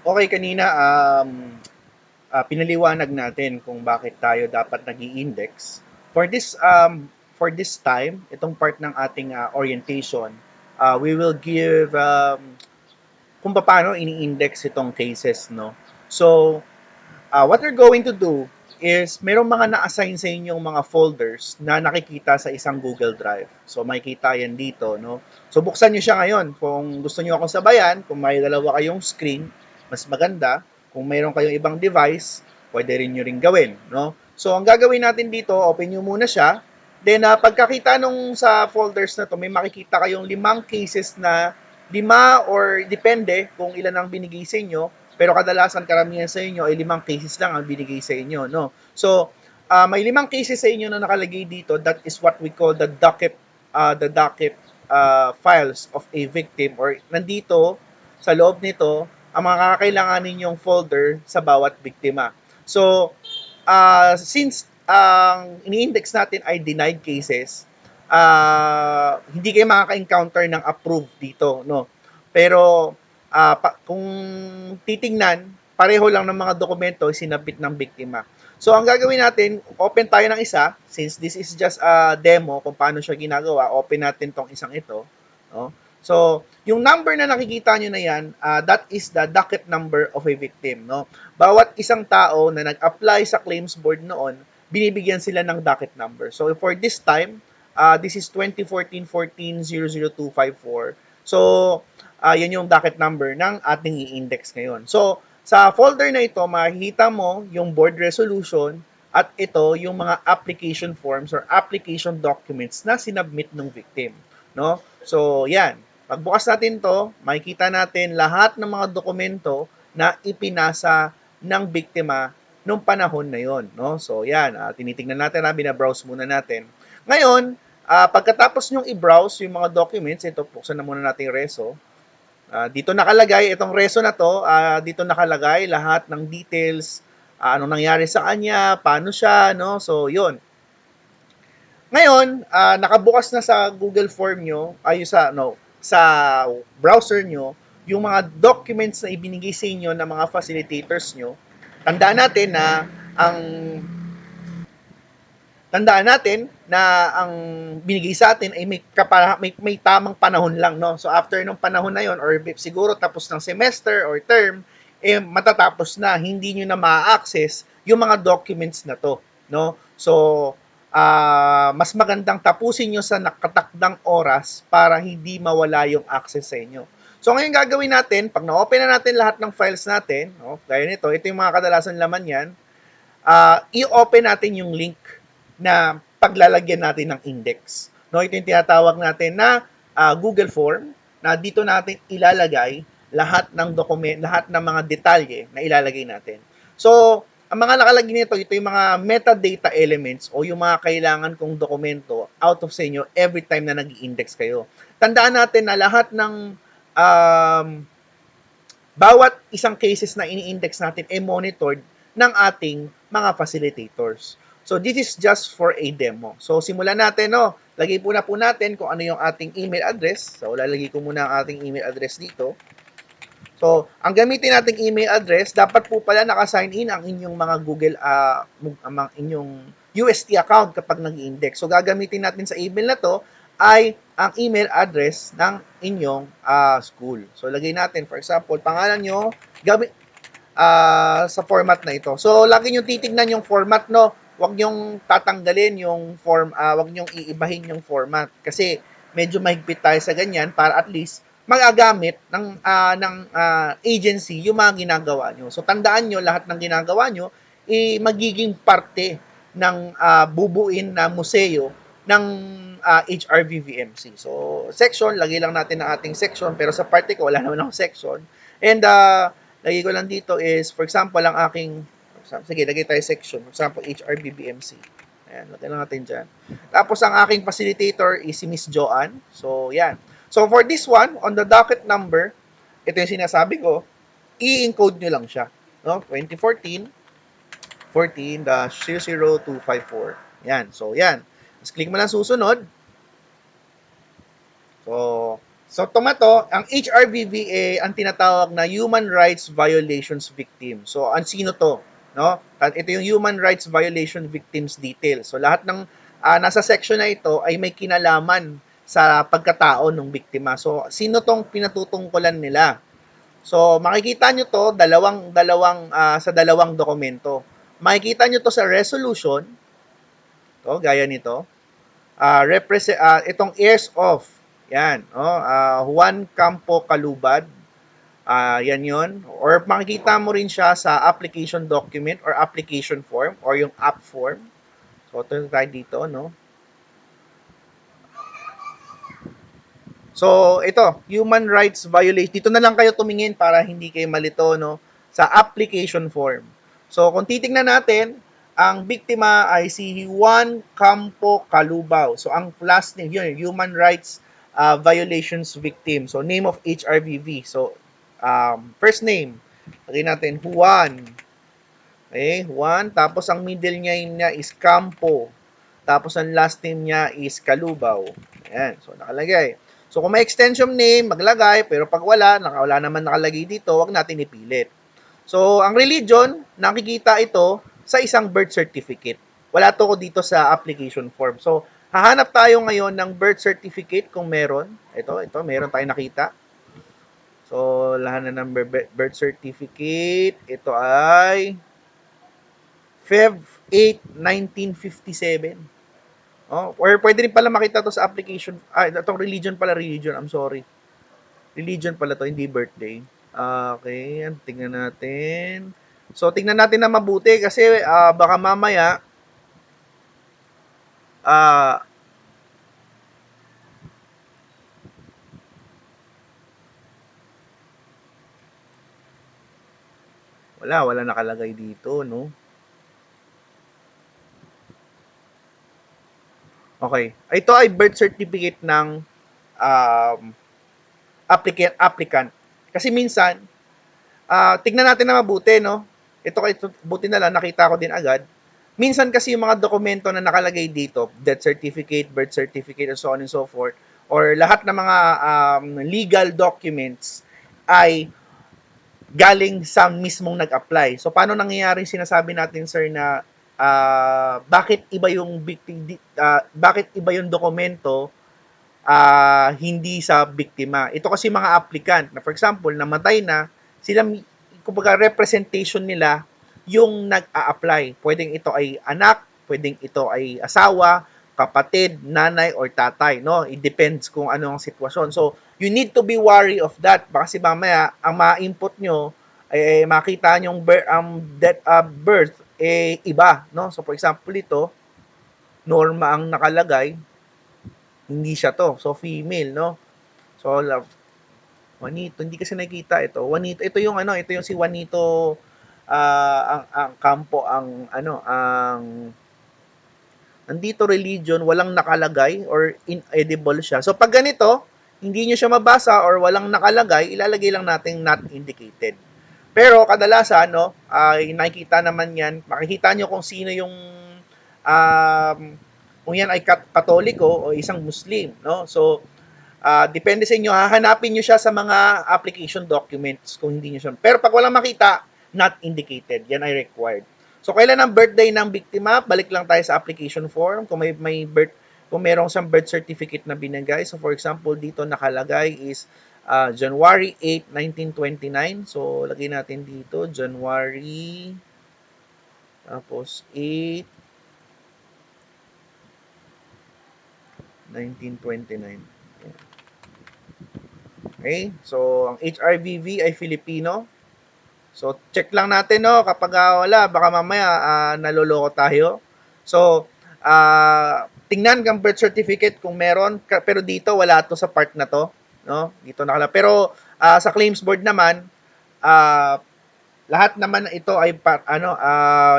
Okay, kanina pinaliwanag natin kung bakit tayo dapat nag-i-index. For this time, itong part ng ating orientation, we will give kung paano ini-index itong cases, no? So, what we're going to do is merong mga na-assign sa inyong mga folders na nakikita sa isang Google Drive. So, makikita yan dito, no? So, buksan nyo siya ngayon. Kung gusto nyo akong sabayan, kung may dalawa kayong screen, mas maganda. Kung mayroon kayong ibang device, pwede rin nyo rin gawin, no? So, ang gagawin natin dito, open nyo muna siya. Then, pagkakita nung sa folders na to, may makikita kayong 5 cases na 5 or depende kung ilan ang binigay sa inyo, pero kadalasan karamihan sa inyo ay 5 cases lang ang binigay sa inyo, no? So, may 5 cases sa inyo na nakalagay dito. That is what we call the docket files of a victim, or nandito sa loob nito ang mga kakailanganin ninyong folder sa bawat biktima. So, since ang ini-index natin ay denied cases, hindi kayo makaka-encounter ng approved dito, no? Pero kung titingnan, pareho lang ng mga dokumento sinabit ng biktima. So, ang gagawin natin, open tayo ng isa, since this is just a demo kung paano siya ginagawa, open natin tong isang ito, no? So, yung number na nakikita nyo na yan, that is the docket number of a victim, no? Bawat isang tao na nag-apply sa claims board noon, binibigyan sila ng docket number. So, for this time, this is 2014-14-00254. So, yan yung docket number ng ating i-index ngayon. So, sa folder na ito, makikita mo yung board resolution at ito yung mga application forms or application documents na sinubmit ng victim, no? So, yan. Pagbukas natin to, makikita natin lahat ng mga dokumento na ipinasa ng biktima nung panahon na yon, no? So, yan. Tinitingnan natin, bina-browse muna natin. Ngayon, pagkatapos nyong i-browse yung mga documents, ito, buksan na muna natin yung reso. Dito nakalagay, itong reso na to, dito nakalagay lahat ng details, anong nangyari sa kanya, paano siya, no? So, yun. Ngayon, nakabukas na sa Google Form nyo, sa browser nyo, yung mga documents na ibinigay sa inyo ng mga facilitators nyo. Tandaan natin na ang tandaan natin na ang binigay sa atin ay may tamang panahon lang, no? So after nung panahon na yon, or siguro tapos ng semester or term, matatapos na, hindi niyo na ma-access yung mga documents na to, no? So mas magandang tapusin niyo sa nakatakdang oras para hindi mawala yung access sa inyo. So ngayon gagawin natin, pag na-open na natin lahat ng files natin, no? Gaya nito, ito yung mga kadalasan laman yan, i-open natin yung link na paglalagyan natin ng index. No, ito yung tinatawag natin na Google Form, na dito natin ilalagay lahat ng lahat ng mga detalye na ilalagay natin. So, ang mga nakalagay nito, ito yung mga metadata elements o yung mga kailangan kong dokumento out of sa inyo every time na nag-i-index kayo. Tandaan natin na lahat ng bawat isang cases na ini-index natin ay monitored ng ating mga facilitators. So, this is just for a demo. So, simulan natin, no? Lagay po natin kung ano yung ating email address. So, lalagay ko muna ang ating email address dito. So, ang gamitin nating email address, dapat po pala naka-sign in ang inyong mga Google, ang inyong UST account kapag nag-index. So, gagamitin natin sa email na to ay ang email address ng inyong school. So, lagay natin, for example, pangalan nyo, sa format na ito. So, lagi nyo titignan yung format, no? Huwag nyong tatanggalin yung form, huwag nyong iibahin yung format. Kasi, medyo mahigpit tayo sa ganyan para at least magagamit ng agency yung mga ginagawa nyo. So, tandaan nyo, lahat ng ginagawa nyo, magiging parte ng bubuin na museo ng HRVVMC. So, section, lagay lang natin ang ating section, pero sa parte ko, wala naman akong section. And, lagay ko lang dito is, for example, ang aking, sige, lagay tayo section. For example, HRBBMC. Ayan, lagay lang natin dyan. Tapos, ang aking facilitator is si Miss Joanne. So, yan. So, for this one, on the docket number, ito yung sinasabi ko, i-encode nyo lang siya. No? 2014 14-00254. Yan. So, yan. Tapos, click mo lang susunod. So, So tomato, ang HRVV ang tinatawag na Human Rights Violations Victim. So sino to? No? At ito yung Human Rights Violation Victims Detail. So lahat ng nasa section na ito ay may kinalaman sa pagkatao ng biktima. So sino tong pinatutungkulan nila? So makikita nyo to sa dalawang dokumento. Makikita nyo to sa resolution, to gaya nito. Itong heirs of, yan, Juan Campo Calubad, yan yon. Or makikita mo rin siya sa application document or application form or yung app form. So ito tayo dito, no? So ito, human rights violation. Dito na lang kayo tumingin para hindi kayo malito, no? Sa application form. So kung titingnan natin, ang biktima ay si Juan Campo Calubao. So ang last name, yun, human rights violations victim. So name of HRVV. So first name, lagay natin Juan. Okay, Juan. Tapos ang middle name niya is Campo. Tapos ang last name niya is Calubao. Ayan, so nakalagay. So kung may extension name, maglagay. Pero pag wala naman nakalagay dito, wag natin ipilit. So, ang religion, nakikita ito sa isang birth certificate. Wala to ko dito sa application form. So, hahanap tayo ngayon ng birth certificate kung meron. Ito, meron tayong nakita. So, lahat na ng birth certificate. Ito ay Feb 8, 1957. Oh, or pwede rin pala makita to sa application. Itong religion pala, religion. I'm sorry. Religion pala to, hindi birthday. Okay, tingnan natin. So, tingnan natin na mabuti kasi baka mamaya uh, wala nakalagay dito, no? Okay. Ito ay birth certificate ng um, applicant. Kasi minsan, tingnan natin na mabuti, no? Ito buti na lang, nakita ko din agad. Minsan kasi yung mga dokumento na nakalagay dito, death certificate, birth certificate, and so on and so forth, or lahat ng mga legal documents ay galing sa mismong nag-apply. So, paano nangyayari sinasabi natin, sir, na bakit iba yung bakit iba yung dokumento hindi sa biktima. Ito kasi mga applicant na for example, namatay na, sila kumbaga representation nila yung nag-a-apply. Pwedeng ito ay anak, pwedeng ito ay asawa, kapatid, nanay, or tatay. No? It depends kung ano ang sitwasyon. So, you need to be wary of that. Baka si mamaya, ang ma-input nyo, makita nyong birth, iba. No? So, for example, ito, Norma ang nakalagay, hindi siya to. So, female, no? So, Juanito, hindi kasi nakikita ito. Juanito, ito yung si Juanito, ang kampo, nandito religion, walang nakalagay or inedible siya. So, pag ganito, hindi nyo siya mabasa or walang nakalagay, ilalagay lang natin not indicated. Pero kadalasan, no, nakikita naman yan, makikita nyo kung sino yung kung yan ay katoliko o isang Muslim, no? So, depende sa inyo, hahanapin nyo siya sa mga application documents kung hindi nyo siya. Pero pag walang makita, not indicated. Yan ay required. So, kailan ang birthday ng biktima? Balik lang tayo sa application form. Kung kung merong isang birth certificate na binigay. So, for example, dito nakalagay is January 8, 1929. So, lagay natin dito, January, tapos 8, 1929. Okay? So, ang HRVV ay Filipino. So, check lang natin, no? Kapag wala, baka mamaya naloloko tayo. So, tingnan kang birth certificate kung meron. Pero dito, wala to sa part na to. No? Dito nakala. Pero sa claims board naman, lahat naman ito ay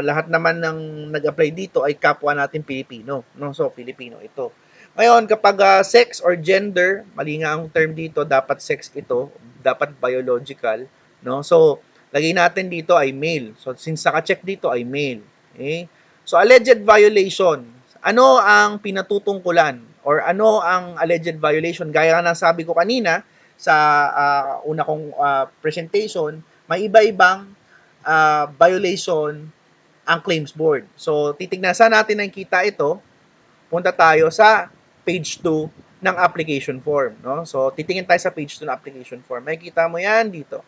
lahat naman ng nag-apply dito ay kapwa natin Pilipino, no? So Filipino ito. Ngayon, kapag sex or gender, mali nga ang term dito, dapat sex ito, dapat biological, no? So lagay natin dito ay male. So since naka-check dito ay male. Okay? So alleged violation. ano ang pinatutungkulan or ano ang alleged violation. Gaya na sabi ko kanina sa una kong presentation, may iba-ibang violation ang claims board. So, titignan sa natin nakikita ito, punta tayo sa page 2 ng application form. No? So, titingin tayo sa page 2 ng application form. Makikita mo yan dito.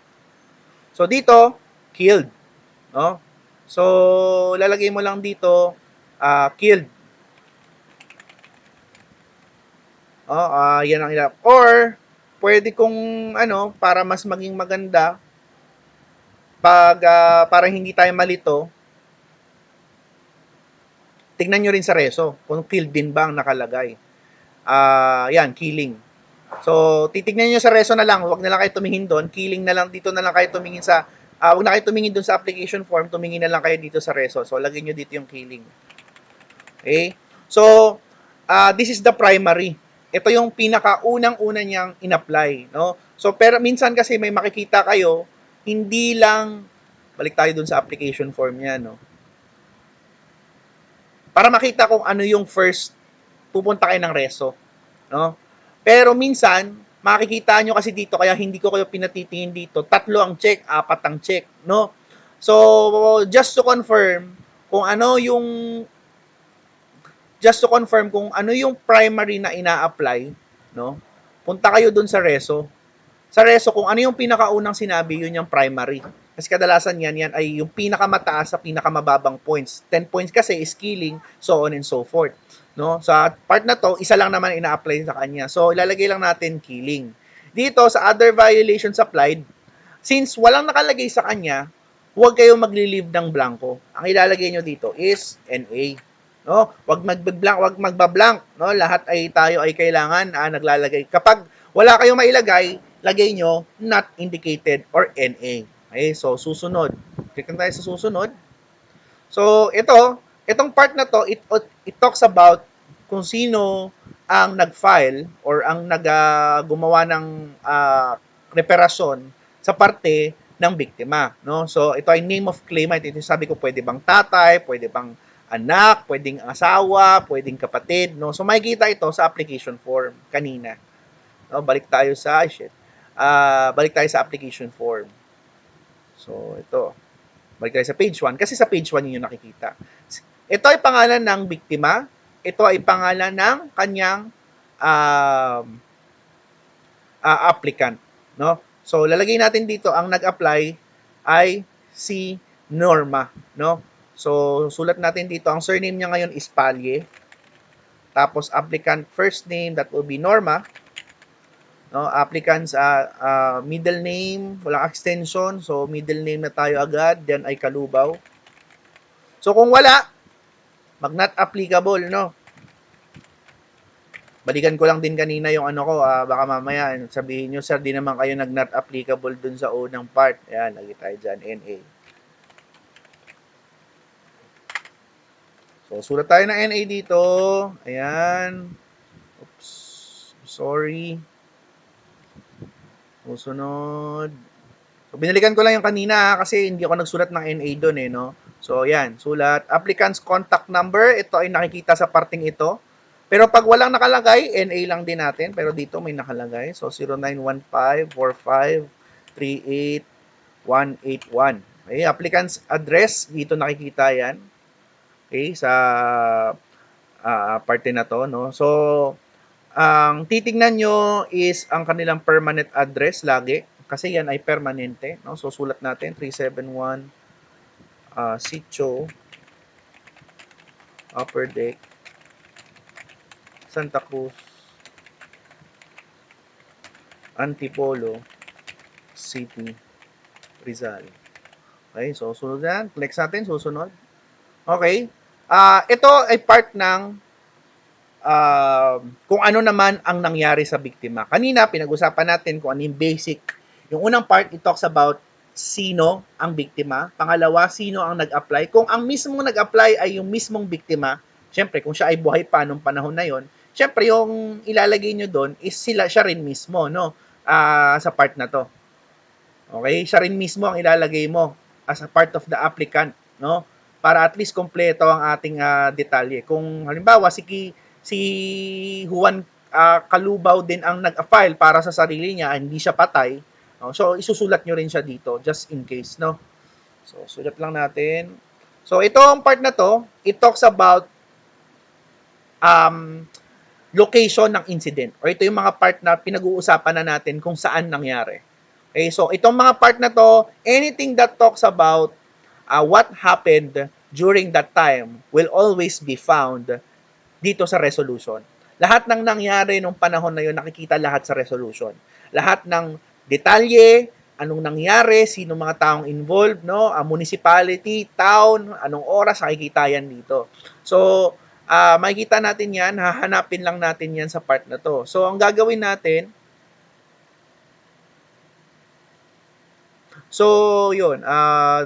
So, dito, killed. No? So, lalagay mo lang dito, killed. Yan ang ilap. Or, pwede kong, para mas maging maganda, para hindi tayo malito, tignan nyo rin sa reso, kung killed din ba ang nakalagay. Yan, killing. So, titignan nyo sa reso na lang, huwag na lang kayo tumingin doon, killing na lang, dito na lang kayo tumingin sa, huwag na kayo tumingin doon sa application form, tumingin na lang kayo dito sa reso. So, lagyan nyo dito yung killing. Okay? So, this is the primary. Ito yung pinakaunang-una niyang in-apply, no? So, pero minsan kasi may makikita kayo, hindi lang, balik tayo dun sa application form niya, no? Para makita kung ano yung first, pupunta kayo ng reso, no? Pero minsan, makikita nyo kasi dito, kaya hindi ko kayo pinatitingin dito, 3 ang check, 4 ang check, no? So, just to confirm, kung ano yung primary na ina-apply, no? Punta kayo dun sa reso. Sa reso, kung ano yung pinakaunang sinabi, yun yung primary. Kasi kadalasan yan ay yung pinakamataas sa pinakamababang points. 10 points kasi is killing, so on and so forth. No? Sa part na to, isa lang naman ina-apply sa kanya. So, ilalagay lang natin killing. Dito, sa other violations applied, since walang nakalagay sa kanya, huwag kayong magli-leave ng blanco. Ang ilalagay nyo dito is NA. No? Wag magbablank, no? Lahat ay tayo ay kailangan naglalagay. Kapag wala kayong mailagay, lagay nyo not indicated or NA. Okay, so susunod. Click tayo sa susunod. So itong part na to, it talks about kung sino ang nag-file or ang gumawa ng reparasyon sa parte ng biktima, no? So ito ay name of claimant. Ito sabi ko, pwede bang tatay, pwede bang anak, pwedeng asawa, pwedeng kapatid, no? So makikita ito sa application form kanina. No, balik tayo sa application form. So ito. Balik tayo sa page 1 kasi sa page 1 niyo nakikita. Ito ay pangalan ng biktima, ito ay pangalan ng kanyang applicant, no? So lalagay natin dito ang nag-apply ay si Norma, no? So, sulat natin dito, ang surname niya ngayon is Palye. Tapos, applicant first name, that will be Norma. No, applicant's middle name, walang extension. So, middle name na tayo agad. Then ay Kalubaw. So, kung wala, mag not applicable, no? Balikan ko lang din kanina yung baka mamaya sabihin nyo, sir, di naman kayo nag not applicable dun sa unang part. Ayan, lagi tayo dyan, NA. So, sulat tayo ng NA dito. Ayan. Oops. Sorry. Susunod. So, binalikan ko lang yung kanina kasi hindi ako nagsulat ng NA doon no? So, ayan. Sulat. Applicant's contact number. Ito ay nakikita sa parting ito. Pero pag walang nakalagay, NA lang din natin. Pero dito may nakalagay. So, 0915-45-38-181. Okay. Applicant's address. Dito nakikita yan. Okay, sa parte na to, no? So, ang titingnan nyo is ang kanilang permanent address lagi kasi yan ay permanente, no? So, sulat natin 371 Sitio Upper Deck Santa Cruz Antipolo City Rizal. Okay, so sunod yan. Click natin, susunod. Okay. Ito ay part ng kung ano naman ang nangyari sa biktima. Kanina, pinag-usapan natin kung ano yung basic. Yung unang part, it talks about sino ang biktima. Pangalawa, sino ang nag-apply. Kung ang mismong nag-apply ay yung mismong biktima, syempre, kung siya ay buhay pa nung panahon na yon, syempre, yung ilalagay nyo doon is siya rin mismo, no? Sa part na to. Okay? Siya rin mismo ang ilalagay mo as a part of the applicant, no? para at least kompleto ang ating detalye. Kung halimbawa si Juan Kalubaw din ang nag-file para sa sarili niya, hindi siya patay, no? So isusulat nyo rin siya dito just in case, no? So sulat lang natin. So itong part na to, it talks about um, location ng incident, or ito yung mga part na pinag-uusapan na natin kung saan nangyari. Okay, so itong mga part na to, anything that talks about what happened during that time will always be found dito sa resolution. Lahat ng nangyari nung panahon na yun, nakikita lahat sa resolution. Lahat ng detalye, anong nangyari, sino mga taong involved, no? Municipality, town, anong oras, nakikita yan dito. So, makikita natin yan, hahanapin lang natin yan sa part na to. So, ang gagawin natin, so, yun,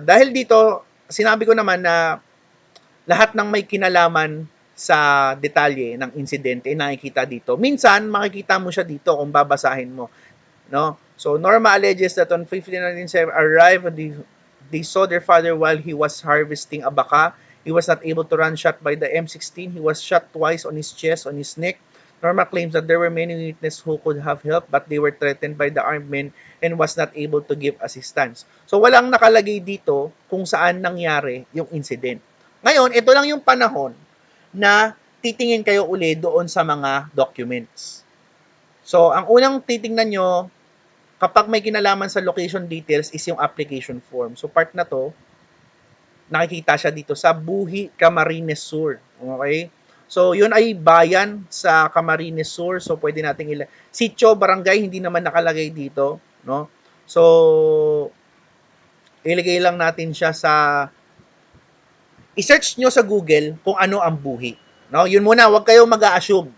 dahil dito, sinabi ko naman na lahat ng may kinalaman sa detalye ng insidente nakikita dito. Minsan, makikita mo siya dito kung babasahin mo. No? So, Norma alleges that on 1597 arrived, they saw their father while he was harvesting a baka. He was not able to run shot by the M16. He was shot twice on his chest, on his neck. Norma claims that there were many witnesses who could have helped but they were threatened by the armed men and was not able to give assistance. So, walang nakalagay dito kung saan nangyari yung incident. Ngayon, ito lang yung panahon na titingin kayo uli doon sa mga documents. So, ang unang titingnan nyo, kapag may kinalaman sa location details, is yung application form. So, part na to, nakikita siya dito sa Buhi, Camarines Sur. Okay? So, yun ay bayan sa Camarines Sur. So, pwede nating Sitio, barangay, hindi naman nakalagay dito. No? So, ilagay lang natin siya sa i-search nyo sa Google kung ano ang buhi. No? Yun muna, huwag kayong mag-a-assume.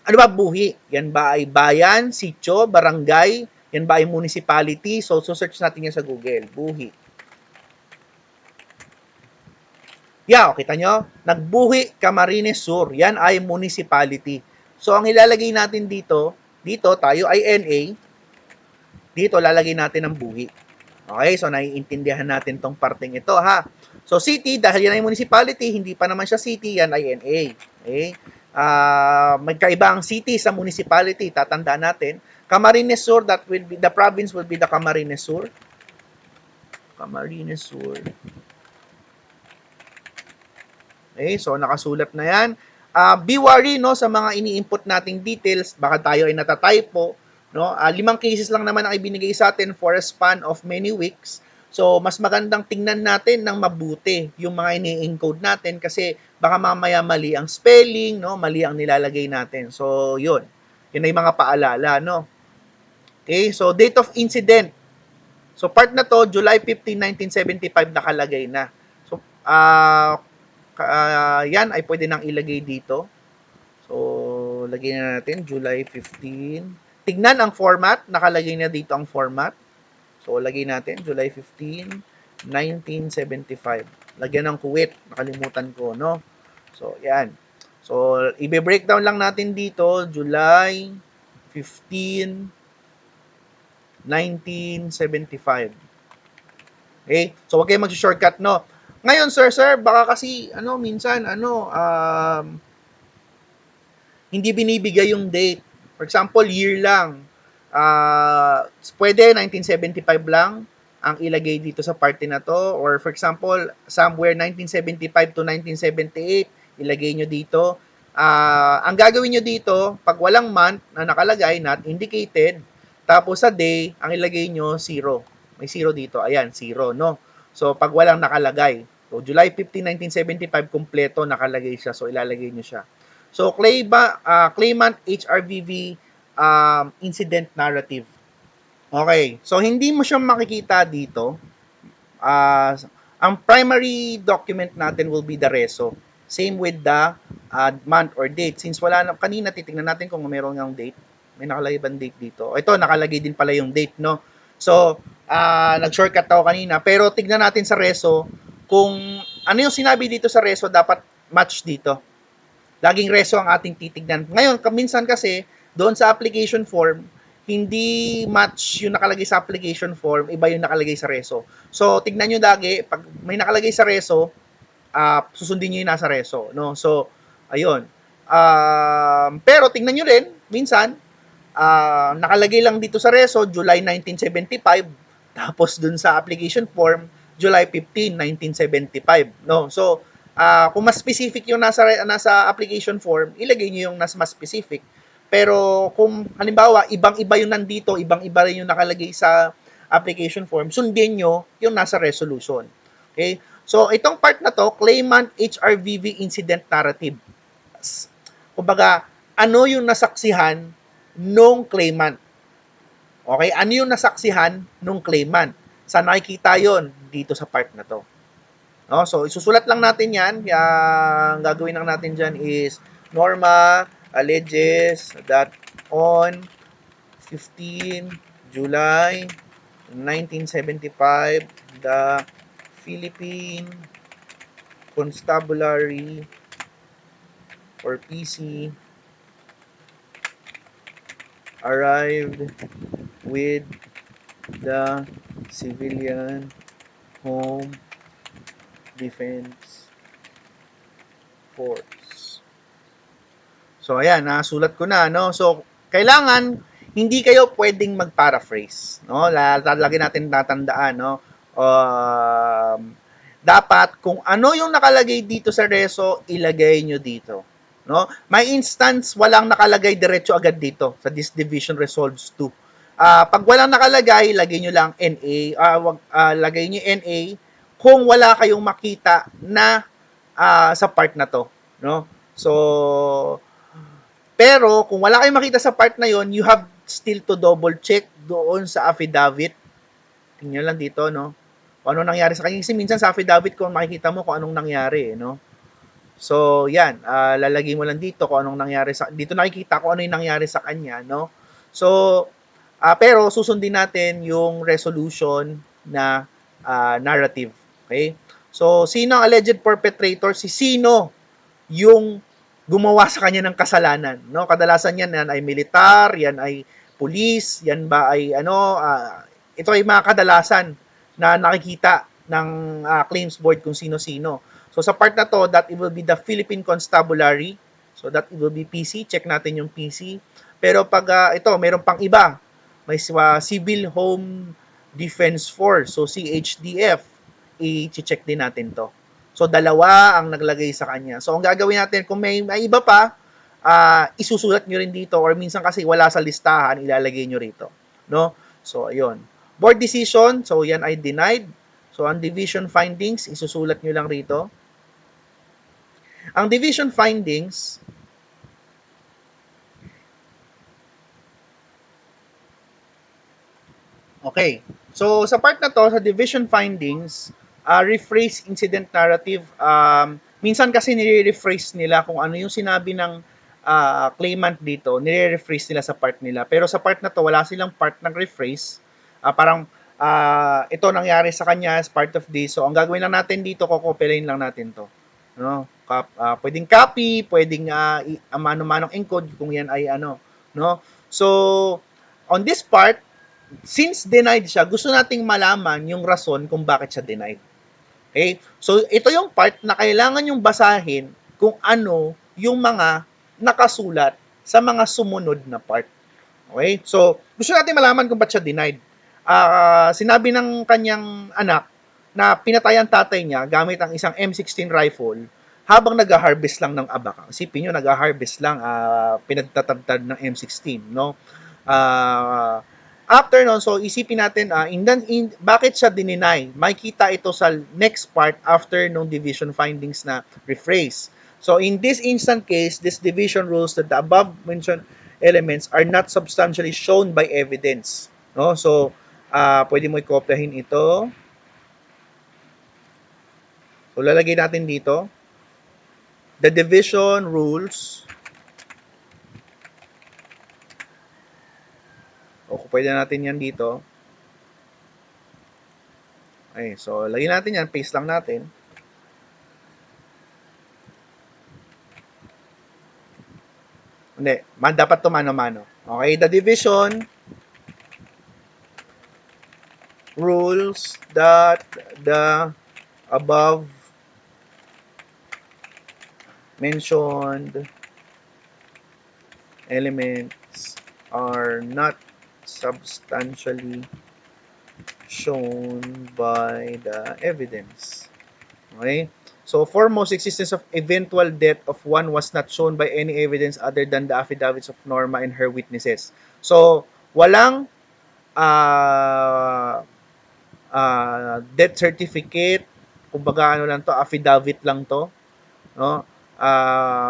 Ano ba buhi? Yan ba ay bayan, sitio, barangay? Yan ba ay municipality? So search natin yan sa Google. Buhi. Yeah, kita nyo? Nagbuhi, Camarines Sur. Yan ay municipality. So ang ilalagay natin dito tayo ay NA. Dito lalagay natin ang buhi. Okay, so naiintindihan natin tong parteng ito, ha? So, city, dahil yan ay municipality, hindi pa naman siya city, yan ay NA. Okay? Magkaiba ang city sa municipality, tatandaan natin. Camarines Sur, that will be, the province will be the Camarines Sur. Camarines Sur. Okay, so nakasulat na yan. Be worry, no, sa mga ini-input nating details, baka tayo ay natatypo, no? 5 cases lang naman ang ibinigay sa atin for a span of many weeks. So, mas magandang tingnan natin ng mabuti yung mga ini-encode natin kasi baka mamaya mali ang spelling, no? Mali ang nilalagay natin. So, yun. Yun ay mga paalala, no? Okay, so date of incident. So, part na to, July 15, 1975 nakalagay na. So, yan ay pwede nang ilagay dito. So, lagay na natin, July 15. Tignan ang format. Nakalagay na dito ang format. So, lagay natin, July 15, 1975. Lagyan ng Kuwait. Nakalimutan ko, no? So, yan. So, i-breakdown lang natin dito, July 15, 1975. Okay? So, wag kayo mag-shortcut, no? Ngayon, sir, baka kasi, minsan, hindi binibigay yung date. For example, year lang. Pwede 1975 lang ang ilagay dito sa party na to, or for example somewhere 1975 to 1978 ilagay nyo dito. Ang gagawin nyo dito, pag walang month na nakalagay, not indicated, tapos sa day ang ilagay nyo 0, may 0 dito, ayan 0, no? So pag walang nakalagay, so July 15, 1975 kumpleto nakalagay siya, so ilalagay nyo siya. So claimant HRVV incident narrative. Okay, so hindi mo siya makikita dito. Ang primary document natin will be the reso. Same with the month or date. Since wala na, kanina titingnan natin kung meron ng date. May nakalagay bang date dito? Ito, nakalagay din pala yung date, no? So, nag-shortcut ako kanina. Pero tignan natin sa reso kung ano yung sinabi dito sa reso, dapat match dito. Laging reso ang ating titignan. Ngayon, minsan kasi, doon sa application form, hindi match yung nakalagay sa application form, iba yung nakalagay sa reso. So, tignan nyo lagi, pag may nakalagay sa reso, susundin nyo yung nasa reso, no? So, ayun. Pero tingnan nyo rin, minsan, nakalagay lang dito sa reso, July 1975, tapos dun sa application form, July 15, 1975, no? So, kung mas specific yung nasa application form, ilagay nyo yung mas specific. Pero kung halimbawa, ibang-iba yung nandito, ibang-iba rin yung nakalagay sa application form, sundin nyo yung nasa resolution. Okay? So, itong part na to, claimant HRVV incident narrative. Kumbaga, ano yung nasaksihan nung claimant? Okay? Ano yung nasaksihan nung claimant? Saan nakikita yon? Dito sa part na to. No? So, isusulat lang natin yan. Ang gagawin lang natin dyan is Norma alleges that on 15 July 1975, the Philippine Constabulary or PC arrived with the Civilian Home Defense Force. So, ayan, nasulat ko na, no? So, kailangan, hindi kayo pwedeng mag-paraphrase, no? Lagi natin tatandaan, no? Dapat, kung ano yung nakalagay dito sa reso, ilagay nyo dito. No? May instance, walang nakalagay diretso agad dito sa this division resolves to. Pag walang nakalagay, lagay nyo lang NA, lagay nyo NA kung wala kayong makita na sa part na to. No? So, pero kung wala kayong makita sa part na yon, you have still to double check doon sa affidavit. Tingnan lang dito, no? Kung anong nangyari sa kanya. Kasi minsan sa affidavit kung makikita mo kung anong nangyari, no? So, yan, lalagay mo lang dito kung anong nangyari sa dito nakikita kung ano yung nangyari sa kanya, no? So, pero susundin natin yung resolution na narrative, okay? So, sino ang alleged perpetrator? Si sino yung gumawa sa kanya ng kasalanan, no? Kadalasan yan ay militar, yan ay police, yan ba ay ito ay mga kadalasan na nakikita ng claims board kung sino-sino. So sa part na to, that it will be the Philippine Constabulary. So that it will be PC. Check natin yung PC. Pero pag ito, mayroon pang iba. May Civil Home Defense Force. So CHDF. I-check din natin to. So dalawa ang naglagay sa kanya. So ang gagawin natin, kung may iba pa, isusulat nyo rin dito or minsan kasi wala sa listahan, ilalagay nyo rito. No? So ayun. Board decision, so yan ay denied. So ang division findings, isusulat nyo lang rito. Ang division findings, okay. So sa part na to, sa division findings, rephrase incident narrative, minsan kasi nire-rephrase nila kung ano yung sinabi ng claimant dito, nire-rephrase nila sa part nila. Pero sa part na to, wala silang part ng rephrase. Parang ito nangyari sa kanya as part of this. So ang gagawin lang natin dito, kokopyahin lang natin to. No? Pwedeng copy, pwedeng mano-manong encode kung yan ay no? So on this part, since denied siya, gusto nating malaman yung rason kung bakit siya denied. Okay? So, ito yung part na kailangan yung basahin kung ano yung mga nakasulat sa mga sumunod na part. Okay? So, gusto natin malaman kung bakit siya denied. Sinabi ng kanyang anak na pinatay ang tatay niya gamit ang isang M16 rifle habang nag-harvest lang ng abaka. Isipin nyo, nag-harvest lang, pinagtatagtad ng M16, no? After nun, so isipin natin, bakit siya dininay? Makikita ito sa next part after nung division findings na rephrase. So in this instant case, this division rules that the above mentioned elements are not substantially shown by evidence. No? So, pwede mo i-kopyahin ito. So, lalagay natin dito. The division rules. O, pwede natin yan dito. Okay, so, lagyan natin yan. Paste lang natin. Hindi. Dapat to mano-mano. Okay, the division rules that the above mentioned elements are not substantially shown by the evidence. Okay? So, foremost, existence of eventual death of one was not shown by any evidence other than the affidavits of Norma and her witnesses. So, walang uh, death certificate, kumbaga ano lang to, affidavit lang to, no?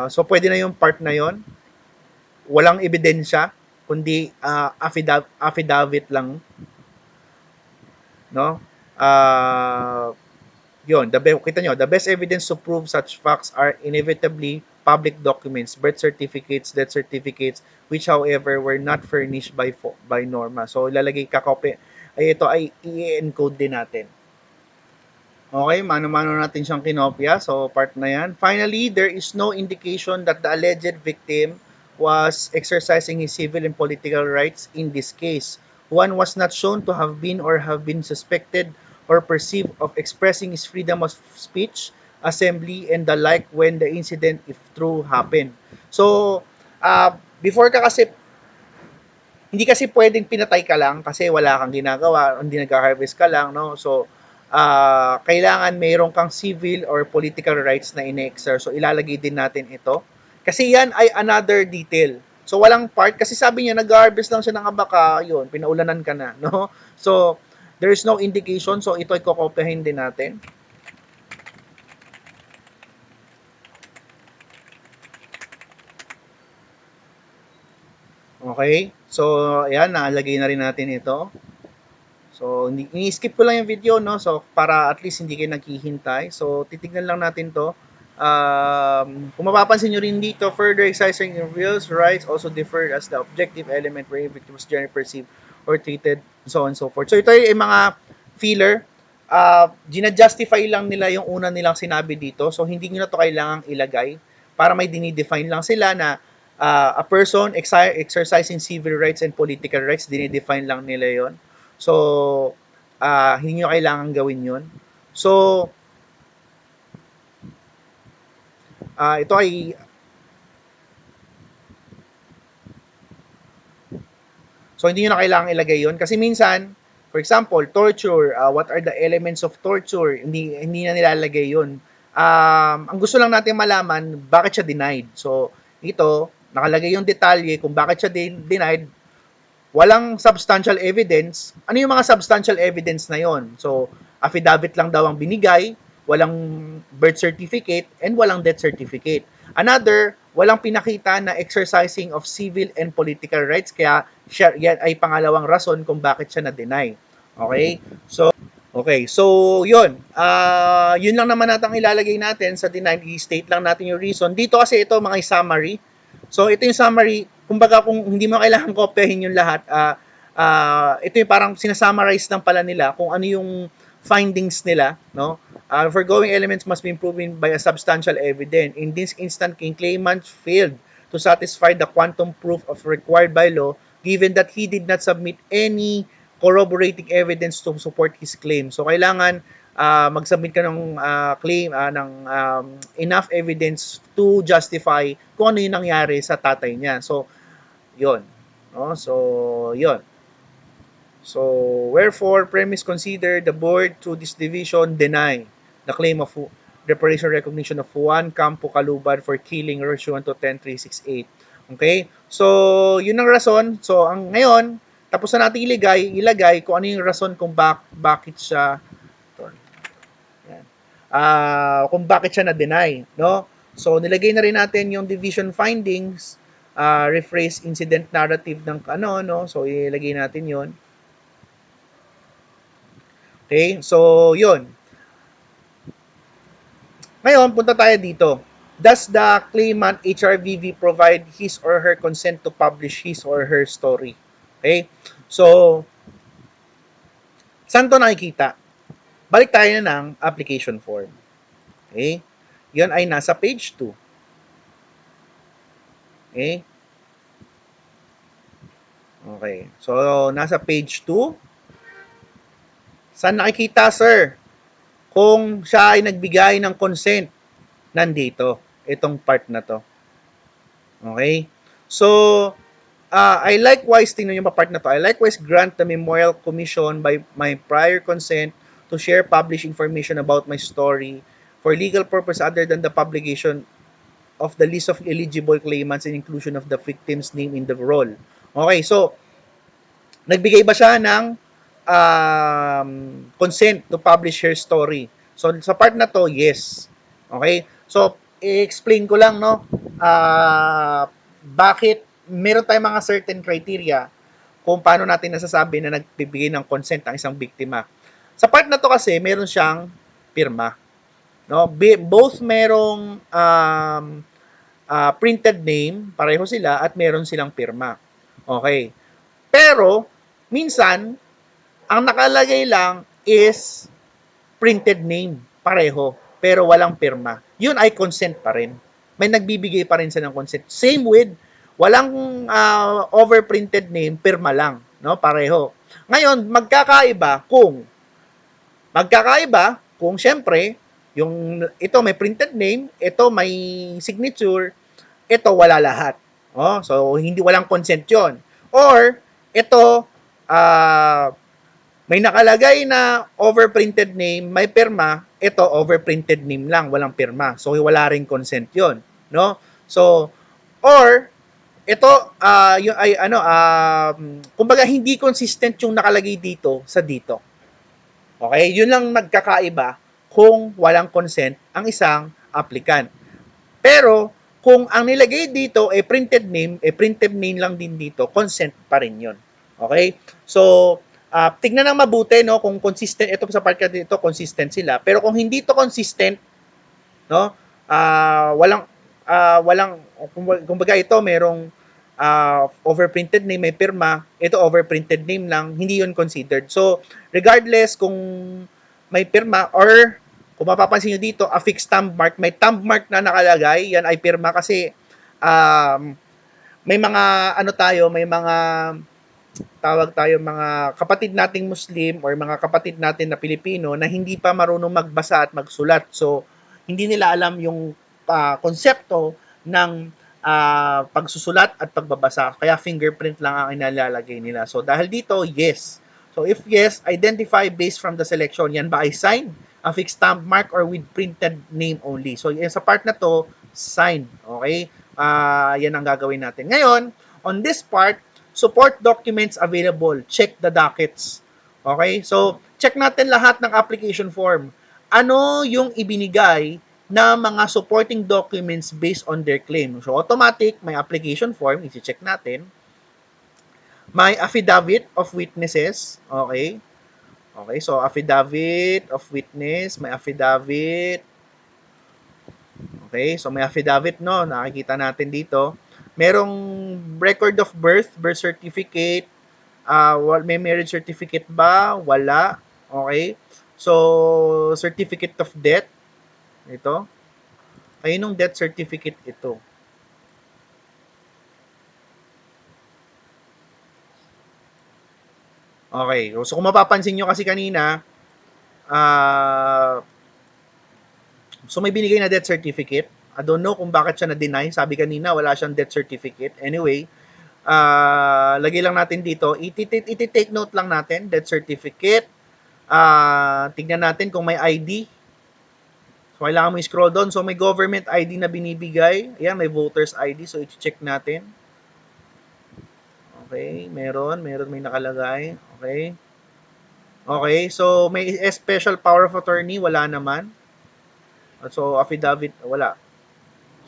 So pwede na yung part na yon, walang ebidensya kundi affidavit lang, no? Uh, Yun, kita nyo, the best evidence to prove such facts are inevitably public documents, birth certificates, death certificates, which however were not furnished by Norma. So ilalagay kakopy, ay ito ay i-encode din natin. Okay, mano-mano natin siyang kinopya. So, part na yan. Finally, there is no indication that the alleged victim was exercising his civil and political rights in this case. One was not shown to have been or have been suspected or perceived of expressing his freedom of speech, assembly, and the like when the incident, if true, happened. So, before ka kasi hindi kasi pwedeng pinatay ka lang kasi wala kang ginagawa, hindi nag-harvest ka lang, no? So, kailangan mayroon kang civil or political rights na ine-exercise. So, ilalagay din natin ito. Kasi yan ay another detail. So, walang part. Kasi sabi niya, nag-harvest lang siya ng abaka, yun, pinaulanan ka na, no? So, there is no indication. So, ito ay kokopyahin din natin. Okay? So, ayan, naalagay na rin natin ito. So, ini-skip ko lang yung video, no? So, para at least hindi kayo naghihintay. So, titignan lang natin to. Kung mapapansin nyo rin dito, further exercising reveals rights also differ as the objective element where victims generally perceived or treated, so on and so forth. So, ito ay mga filler. Gina-justify lang nila yung una nilang sinabi dito. So, hindi nyo na to kailangang ilagay para may dinidefine lang sila na a person exercising civil rights and political rights, dinidefine lang nila yon. So, hindi nyo kailangan gawin yun. So, ito ay so hindi nyo na kailangan ilagay yun kasi minsan, for example, torture, what are the elements of torture? Hindi na nilalagay yun. Ang gusto lang natin malaman, bakit siya denied. So, ito, nakalagay yung detalye kung bakit siya denied. Walang substantial evidence. Ano yung mga substantial evidence na yon? So, affidavit lang daw ang binigay, walang birth certificate, and walang death certificate. Another, walang pinakita na exercising of civil and political rights, kaya siya, yan ay pangalawang rason kung bakit siya na-deny. Okay, so yun. Yun lang naman natin ilalagay natin sa deny. I-state lang natin yung reason. Dito kasi ito mga summary. So, ito yung summary. Kumbaga, kung hindi mo kailangan kopyahin yung lahat, ito yung parang sinasummarize lang pala nila kung ano yung findings nila, no? Foregoing elements must be proven by a substantial evidence. In this instant, King claimant failed to satisfy the quantum proof of required by law, given that he did not submit any corroborating evidence to support his claim. So, kailangan mag-submit ka ng claim ng enough evidence to justify kung ano yung nangyari sa tatay niya. So, yun. No? So, yun. So, wherefore, premise consider the board through this division deny the claim of reparation recognition of Juan Campo Calubad for killing Roche 1 to 10368. Okay? So, yun ang rason. So, ngayon, tapos na natin ilagay kung ano yung rason kung bakit siya kung bakit siya na-deny, no? So, nilagay na rin natin yung division findings, rephrase incident narrative ng no? So, ilagay natin yon. Okay? So, yun. Ngayon, punta tayo dito. Does the claimant HRVV provide his or her consent to publish his or her story? Okay? So, saan to nakikita? Balik tayo na ng application form. Okay? Yan ay nasa page 2. Okay? Okay. So, nasa page 2. Saan nakikita, sir? Kung siya ay nagbigay ng consent, nandito. itong part na to. Okay? So, I likewise, tingnan yung part na to, I likewise grant the Memorial Commission by my prior consent to share published information about my story for legal purpose other than the publication of the list of eligible claimants and inclusion of the victim's name in the roll. Okay, so, nagbigay ba siya ng consent to publish her story? So, sa part na to, yes. Okay? So, i-explain ko lang, no, bakit meron tayong mga certain criteria kung paano natin nasasabi na nagbibigay ng consent ang isang biktima. Sa part na to kasi, meron siyang pirma. No? Both merong printed name, pareho sila, at meron silang pirma. Okay. Pero, minsan, ang nakalagay lang is printed name, pareho, pero walang pirma. Yun ay consent pa rin. May nagbibigay pa rin siya ng consent. Same with, walang overprinted name, pirma lang, no? Pareho. Ngayon, magkakaiba kung syempre, yung ito may printed name, ito may signature, ito wala lahat. Oh, so hindi walang consent 'yon. Or ito may nakalagay na overprinted name, may pirma, ito overprinted name lang, walang pirma. So wala ring consent 'yon, no? So or ito yung ay kumbaga hindi consistent yung nakalagay dito sa dito. Okay? Yun lang nagkakaiba kung walang consent ang isang applicant. Pero kung ang nilagay dito ay printed name lang din dito, consent pa rin yun. Okay? So, tignan ng mabuti, no, kung consistent, ito sa part dito, consistent sila. Pero kung hindi to consistent, no, walang, kumbaga ito, merong overprinted name, may pirma, ito overprinted name lang, hindi yun considered. So, regardless kung may pirma or kung mapapansin nyo dito, affix thumb mark, may thumb mark na nakalagay, yan ay pirma kasi may mga may mga tawag tayo mga kapatid nating Muslim or mga kapatid natin na Pilipino na hindi pa marunong magbasa at magsulat. So, hindi nila alam yung konsepto ng pagsusulat at pagbabasa. Kaya fingerprint lang ang inalalagay nila. So, dahil dito, yes. So, if yes, identify based from the selection. Yan ba ay sign, affix stamp mark, or with printed name only? So, sa part na to, sign. Okay? Yan ang gagawin natin. Ngayon, on this part, support documents available. Check the dockets. Okay? So, check natin lahat ng application form. Ano yung ibinigay na mga supporting documents based on their claim? So, automatic, may application form. I-check natin. May affidavit of witnesses. Okay? Okay, so affidavit of witness. May affidavit. Okay, so may affidavit, no? Nakikita natin dito. Merong record of birth, birth certificate. May marriage certificate ba? Wala. Okay. So, certificate of death. Ito. Ayun yung death certificate ito. Okay. So, kung mapapansin nyo kasi kanina, so may binigay na death certificate. I don't know kung bakit siya na-deny. Sabi kanina, wala siyang death certificate. Anyway, lagay lang natin dito. Iti-take note lang natin, death certificate. Tignan natin kung may ID. So, kailangan mo i-scroll doon. So, may government ID na binibigay. Ayan, may voter's ID. So, i-check natin. Okay, meron may nakalagay. Okay. Okay, so may special power of attorney, wala naman. So, affidavit, wala.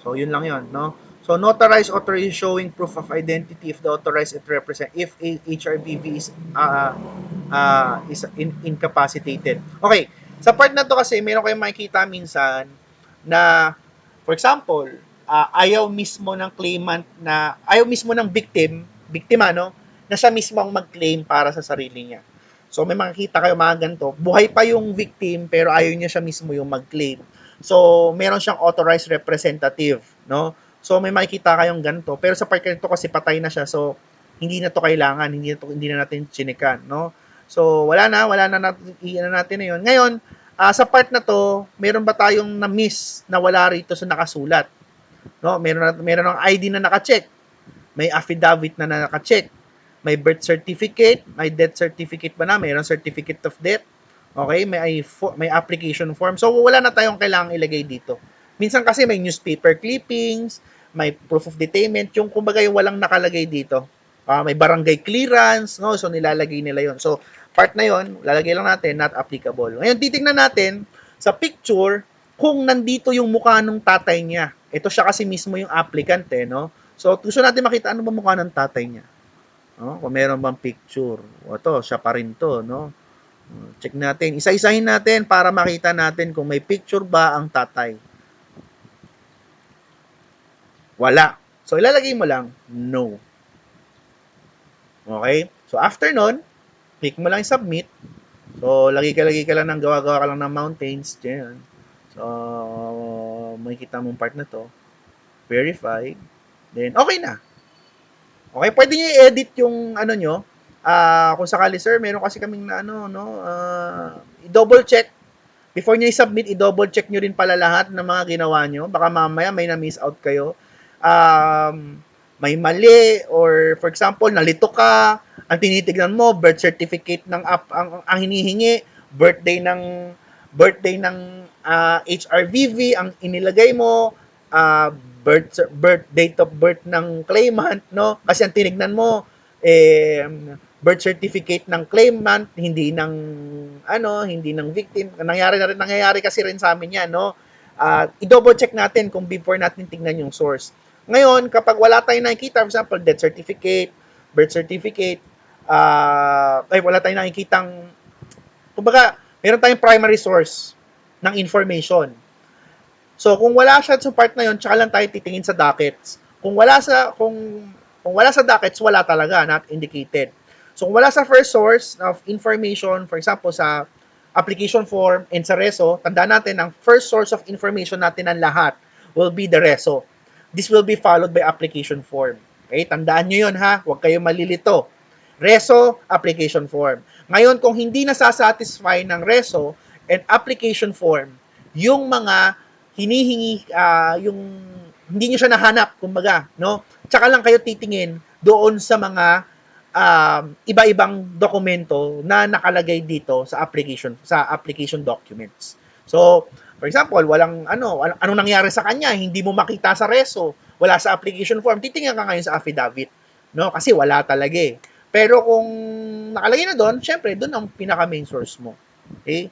So, yun lang yun, no? So, notarized authority showing proof of identity if the authorized it represent, if HRBB is incapacitated. Okay, sa part na to kasi, meron kayong makikita minsan na, for example, ayaw mismo ng claimant na, ayaw mismo ng biktima, no? Na siya mismo ang mag-claim para sa sarili niya. So, may makikita kayo mga ganito. Buhay pa yung victim, pero ayaw niya siya mismo yung mag-claim. So, meron siyang authorized representative, no? So, may makikita kayong ganito. Pero sa part nito kasi patay na siya. So, hindi na to kailangan. Hindi na natin chinikan, no? So, wala na natin na yun. Ngayon, sa part na to, meron ba tayong na-miss na wala rito sa nakasulat? No, meron ng ID na naka-check, may affidavit na naka-check, may birth certificate, may death certificate ba na, mayroong certificate of death. Okay, may application form. So wala na tayong kailangang ilagay dito. Minsan kasi may newspaper clippings, may proof of detainment, yung kumbaga yung walang nakalagay dito. May barangay clearance, no? So nilalagay nila 'yon. So part na 'yon, lalagay lang natin not applicable. Ngayon titingnan natin sa picture kung nandito yung mukha ng tatay niya. Ito siya kasi mismo yung applicant no. So gusto natin makita ano ba mukha ng tatay niya. No? Kung meron bang picture. O to, siya pa rin to, no? Check natin. Isa-isahin natin para makita natin kung may picture ba ang tatay. Wala. So, ilalagay mo lang, no. Okay? So, after nun, click mo lang submit. So, lagi ka lang ng gawa-gawa ka lang ng mountains. Diyan. So, makikita mong part na to. Verify. Then, okay na. Okay, pwede niyo i-edit yung ano nyo. Kung sakali, sir, meron kasi kaming na ano, no, i-double check. Before niyo i-submit, i-double check niyo rin pala lahat ng mga ginawa niyo. Baka mamaya may na-miss out kayo. May mali or for example, nalito ka, ang tinitignan mo, birth certificate ng ang hinihingi, birthday ng HRVV ang inilagay mo, date of birth ng claimant, no? Kasi ang tinignan mo birth certificate ng claimant, hindi ng victim. Nangyayari kasi rin sa amin 'yan, no? I-double check natin kung before natin tingnan yung source. Ngayon, kapag wala tayong nakikita, for example, death certificate, birth certificate, wala tayong nakikitang, kumbaga, meron tayong primary source ng information. So, kung wala siya sa part na yon, tsaka lang tayo titingin sa dockets. Kung wala sa dockets, wala talaga, not indicated. So, kung wala sa first source of information, for example, sa application form and sa RESO, tandaan natin, ang first source of information natin ng lahat will be the RESO. This will be followed by application form. Okay? Tandaan nyo yun ha, huwag kayo malilito. RESO, application form. Ngayon, kung hindi nasasatisfy ng RESO and application form, yung mga hinihingi, yung hindi nyo siya nahanap, kumbaga, no? Tsaka lang kayo titingin doon sa mga iba-ibang dokumento na nakalagay dito sa application documents. So, for example, anong nangyari sa kanya, hindi mo makita sa reso, wala sa application form, titingnan ka ngayon sa affidavit, no? Kasi wala talaga eh. Pero kung nakalagay na doon, syempre, doon ang pinaka main source mo. Okay?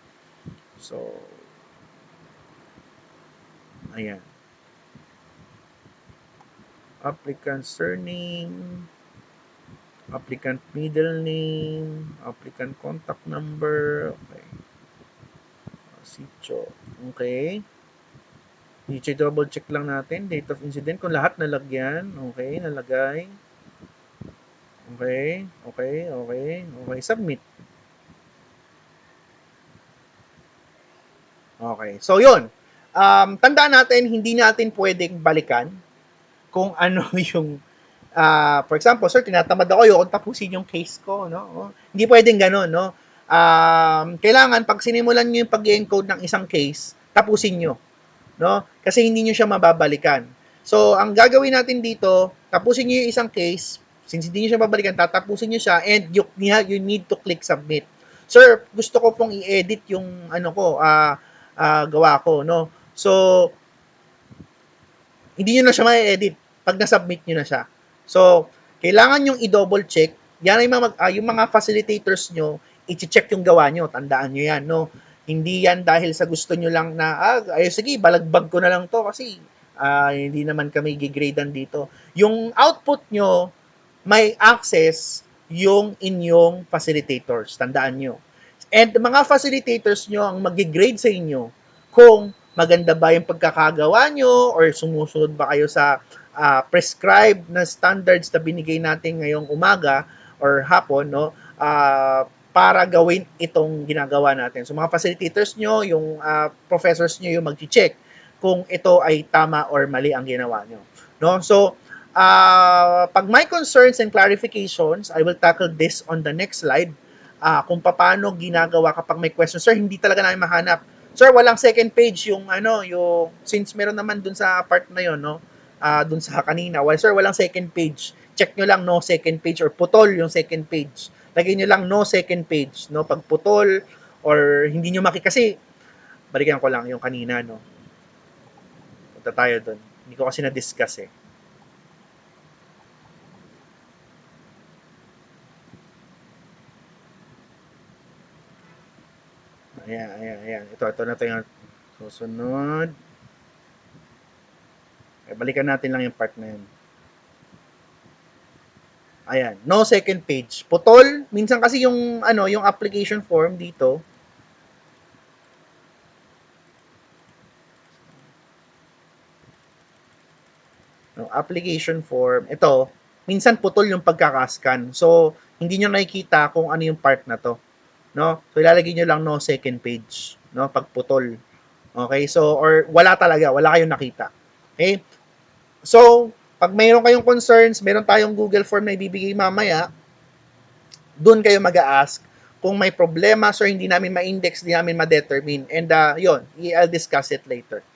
So, ayan. Applicant surname, applicant middle name, applicant contact number, okay. Sitio, okay. I-double check lang natin, date of incident, kung lahat nalagyan, okay, nalagay. Okay, submit. Okay, so yun. Tandaan natin, hindi natin pwedeng balikan kung ano yung for example, sir, tinatamad ako yung tapusin yung case ko, no? Hindi pwedeng gano'n, no? Kailangan pag sinimulan niyo yung pag-encode ng isang case, tapusin niyo, no? Kasi hindi niyo siya mababalikan. So, ang gagawin natin dito, tapusin niyo yung isang case, since hindi niyo siya mababalikan, tatapusin niyo siya and you need to click submit. Sir, gusto ko pong i-edit yung gawa ko, no? So, hindi niyo na siya ma-edit pag na-submit niyo na siya. So, kailangan yung i-double check. Yan ay yung mga facilitators nyo, i-check yung gawa nyo. Tandaan nyo yan, no? Hindi yan dahil sa gusto nyo lang na, sige, balagbag ko na lang to kasi hindi naman kami gigradean dito. Yung output nyo, may access yung inyong facilitators. Tandaan nyo. And mga facilitators nyo ang mag-grade sa inyo kung maganda ba yung pagkakagawa nyo or sumusunod ba kayo sa prescribed na standards na binigay natin ngayong umaga or hapon, no? Para gawin itong ginagawa natin. So mga facilitators nyo, yung professors nyo yung mag-check kung ito ay tama or mali ang ginawa nyo. No? So, pag may concerns and clarifications, I will tackle this on the next slide. Kung paano ginagawa kapag may questions. Sir, hindi talaga namin mahanap. Sir, walang second page yung since meron naman dun sa part na yon, no? dun sa kanina. Well, sir, walang second page. Check nyo lang no second page or putol yung second page. Lagay nyo lang no second page. No? Pag putol or hindi nyo kasi balikan ko lang yung kanina. No? Punta tayo dun. Hindi ko kasi na-discuss eh. Ayan, ayan, ayan. Ito na ito yung susunod. Balikan natin lang yung part na yun. Ayan, no second page. Putol, minsan kasi yung yung application form dito. No, application form. Ito, minsan putol yung pagkakascan. So, hindi nyo nakikita kung ano yung part na to. No? So, ilalagay nyo lang no second page. No? Pag putol. Okay? So, or wala talaga. Wala kayong nakita. Okay? So, pag mayroon kayong concerns, meron tayong Google form na ibibigay mamaya, doon kayo mag-a-ask kung may problema, so hindi namin ma-index, hindi namin ma-determine. And yun, I'll discuss it later.